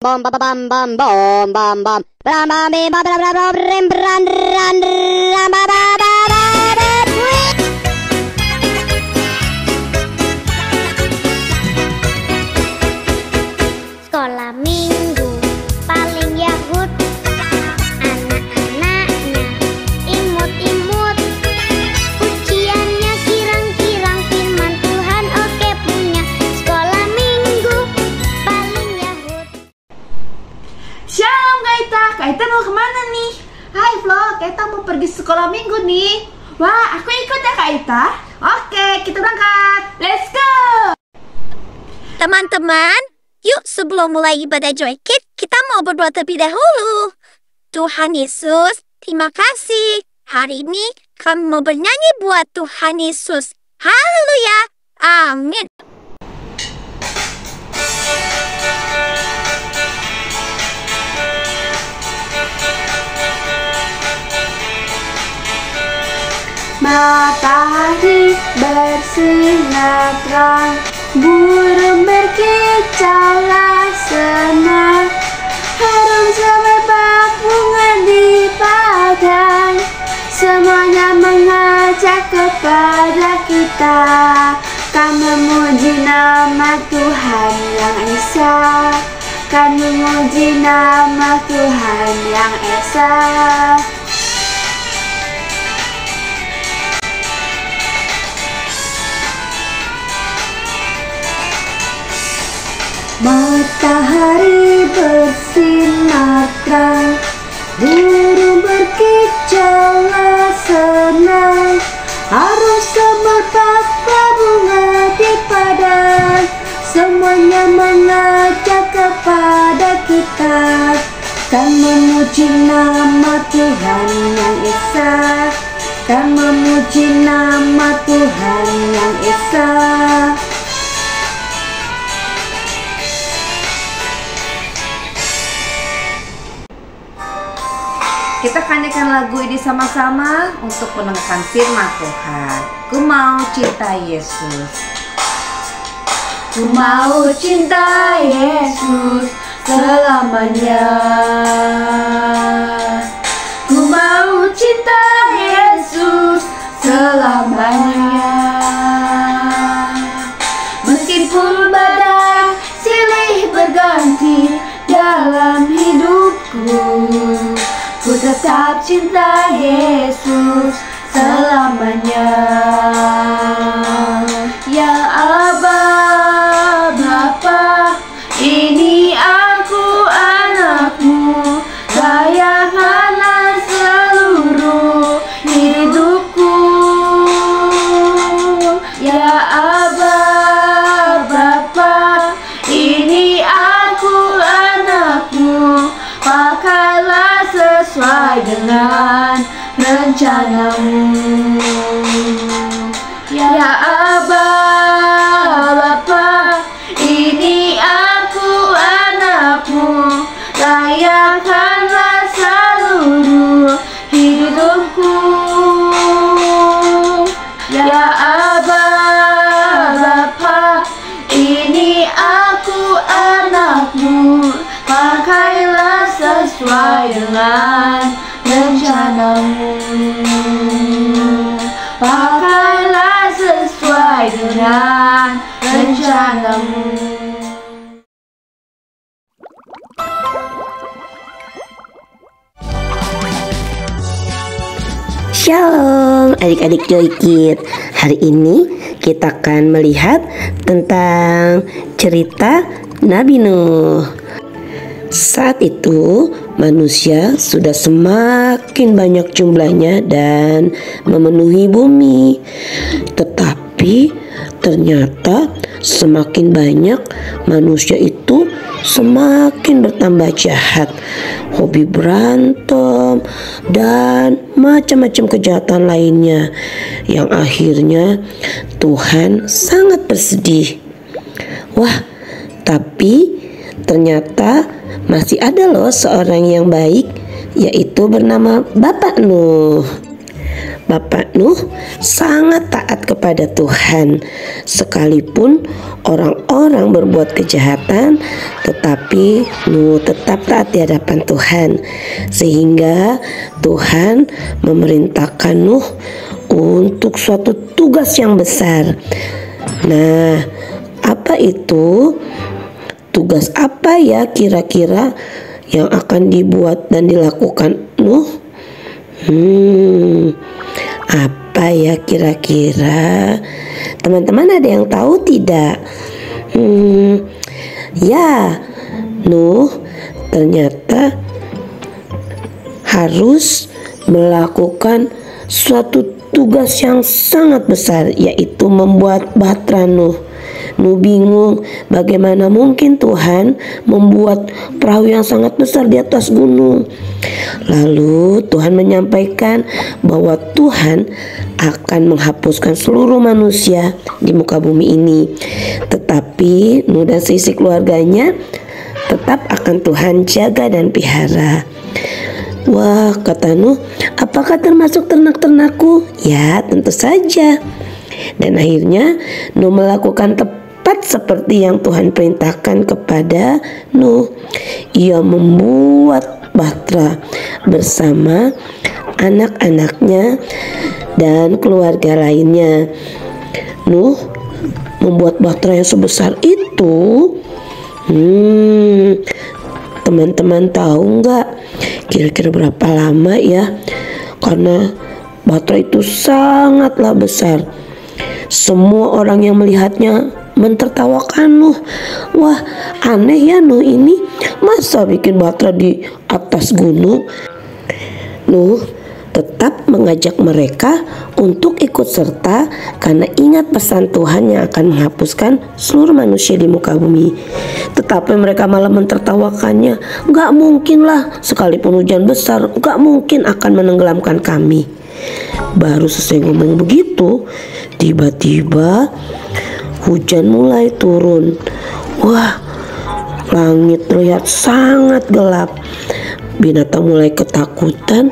bom bam bam bam bom bam bam bam bam bam bam bam bam bam bam bam bam. Sekolah minggu paling yahut, anak-anaknya imut-imut, ujiannya kirang-kirang, firman Tuhan oke punya. Sekolah minggu paling yahut. Shalom Kak Ita mau kemana nih? Hai Flo, Kak Ita mau pergi sekolah minggu nih. Wah, aku ikut ya Kak Ita. Oke, kita berangkat. Let's go. Teman-teman, yuk sebelum mulai ibadah joykit, kita mau berdoa terlebih dahulu. Tuhan Yesus, terima kasih. Hari ini kami mau bernyanyi buat Tuhan Yesus. Haleluya. Amin. Matahari bersinar terang, burung berkicaulah senang, harum semerbak bunga di padang, semuanya mengajak kepada kita, kan memuji nama Tuhan yang Esa, kan memuji nama Tuhan yang Esa. Matahari bersinar terang, burung berkicaulah senang, harum semerbak bunga di padang, semuanya mengajak kepada kita, kan memuji nama Tuhan yang Esa, kan memuji nama Tuhan yang Esa. Kita akan nyanyikan lagu ini sama-sama untuk mendengarkan firman Tuhan. Ku mau cinta Yesus, ku mau cinta Yesus selamanya. Ku mau cinta Yesus selamanya. Meskipun badai silih berganti dalam hidupku, ku tetap cinta Yesus selamanya. Ya Aba, Bapa, ini aku anakmu, layanganlah seluruh hidupku. Ya Aba, Bapa, ini aku anakmu, pakailah sesuai dengan rencanamu. Ya Aba, Bapa, ini aku anakmu, layankanlah seluruh hidupku. Ya Aba, Bapa, ini aku anakmu, pakailah sesuai dengan rencanamu. Pakailah sesuai dengan rencanamu. Shalom adik-adik joykit. Hari ini kita akan melihat tentang cerita Nabi Nuh. Saat itu manusia sudah semakin banyak jumlahnya dan memenuhi bumi. Tetapi ternyata semakin banyak manusia itu semakin bertambah jahat, hobi berantem dan macam-macam kejahatan lainnya, yang akhirnya Tuhan sangat bersedih. Wah, tapi ternyata masih ada loh seorang yang baik, yaitu bernama Bapak Nuh. Bapak Nuh sangat taat kepada Tuhan. Sekalipun orang-orang berbuat kejahatan, tetapi Nuh tetap taat di hadapan Tuhan. Sehingga Tuhan memerintahkan Nuh untuk suatu tugas yang besar. Nah, apa itu? Tugas apa ya kira-kira yang akan dibuat dan dilakukan Nuh? Apa ya kira-kira? Teman-teman ada yang tahu tidak? Ya, Nuh ternyata harus melakukan suatu tugas yang sangat besar, yaitu membuat bahtera Nuh. Nuh bingung, bagaimana mungkin Tuhan membuat perahu yang sangat besar di atas gunung. Lalu Tuhan menyampaikan bahwa Tuhan akan menghapuskan seluruh manusia di muka bumi ini. Tetapi Nuh dan seisi keluarganya tetap akan Tuhan jaga dan pelihara. Wah, kata Nuh, apakah termasuk ternak-ternakku? Ya, tentu saja. Dan akhirnya Nuh melakukan tepat seperti yang Tuhan perintahkan kepada Nuh. Ia membuat bahtera bersama anak-anaknya dan keluarga lainnya. Nuh membuat bahtera yang sebesar itu. Teman-teman tahu nggak kira-kira berapa lama ya? Karena bahtera itu sangatlah besar. Semua orang yang melihatnya mentertawakan Nuh. Wah, aneh ya Nuh ini, masa bikin bahtera di atas gunung? Nuh tetap mengajak mereka untuk ikut serta karena ingat pesan Tuhan yang akan menghapuskan seluruh manusia di muka bumi. Tetapi mereka malah mentertawakannya. Gak mungkin lah, sekalipun hujan besar gak mungkin akan menenggelamkan kami. Baru selesai ngomong begitu, tiba-tiba hujan mulai turun. Wah, langit terlihat sangat gelap. Binatang mulai ketakutan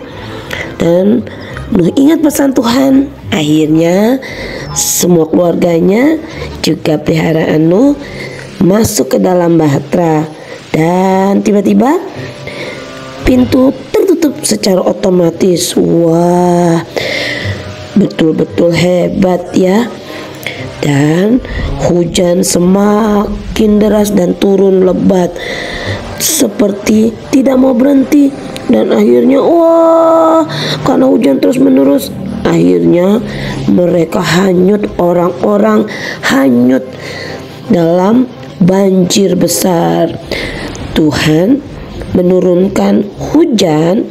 dan Nuh ingat pesan Tuhan. Akhirnya semua keluarganya juga peliharaan Nuh masuk ke dalam bahtera. Dan tiba-tiba pintu tertutup secara otomatis. Wah, betul-betul hebat ya. Dan hujan semakin deras dan turun lebat seperti tidak mau berhenti. Dan akhirnya karena hujan terus menerus, akhirnya mereka hanyut, orang-orang hanyut dalam banjir besar. Tuhan menurunkan hujan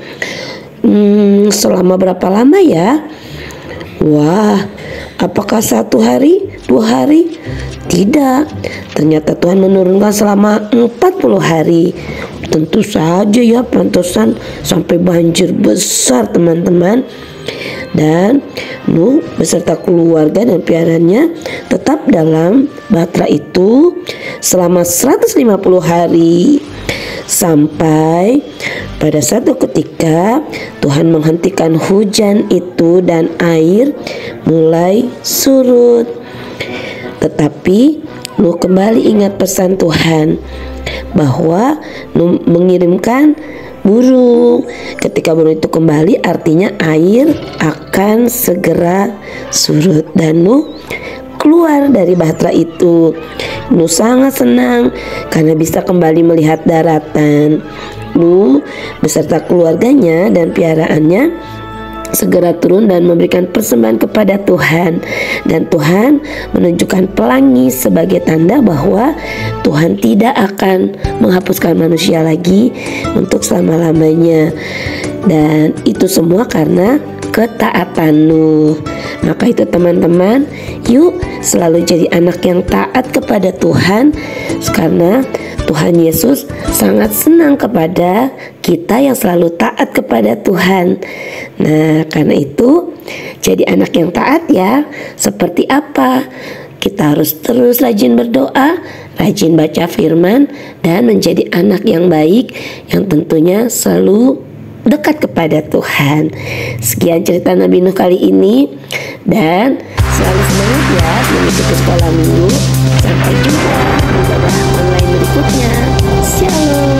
selama berapa lama ya? Wah, apakah 1 hari, 2 hari? Tidak, ternyata Tuhan menurunkan selama 40 hari. Tentu saja ya, pantesan sampai banjir besar teman-teman. Dan Nuh beserta keluarga dan piaranya tetap dalam bahtera itu selama 150 hari. Sampai pada satu ketika Tuhan menghentikan hujan itu dan air mulai surut. Tetapi Nuh kembali ingat pesan Tuhan bahwa Nuh mengirimkan burung. Ketika burung itu kembali, artinya air akan segera surut dan Nuh keluar dari bahtera itu. Nuh sangat senang karena bisa kembali melihat daratan. Nuh beserta keluarganya dan piaraannya segera turun dan memberikan persembahan kepada Tuhan. Dan Tuhan menunjukkan pelangi sebagai tanda bahwa Tuhan tidak akan menghapuskan manusia lagi untuk selama-lamanya. Dan itu semua karena ketaatan Nuh. Maka itu teman-teman, yuk selalu jadi anak yang taat kepada Tuhan, karena Tuhan Yesus sangat senang kepada kita yang selalu taat kepada Tuhan. Nah, karena itu jadi anak yang taat ya. Seperti apa? Kita harus terus rajin berdoa, rajin baca firman, dan menjadi anak yang baik yang tentunya selalu dekat kepada Tuhan. Sekian cerita Nabi Nuh kali ini, dan selalu semangat ya mengikuti sekolah minggu. Sampai jumpa di ibadah online berikutnya. Shalom.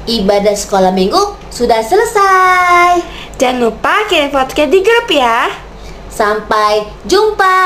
Ibadah sekolah minggu sudah selesai. Jangan lupa kirim fotonya di grup ya. Sampai jumpa.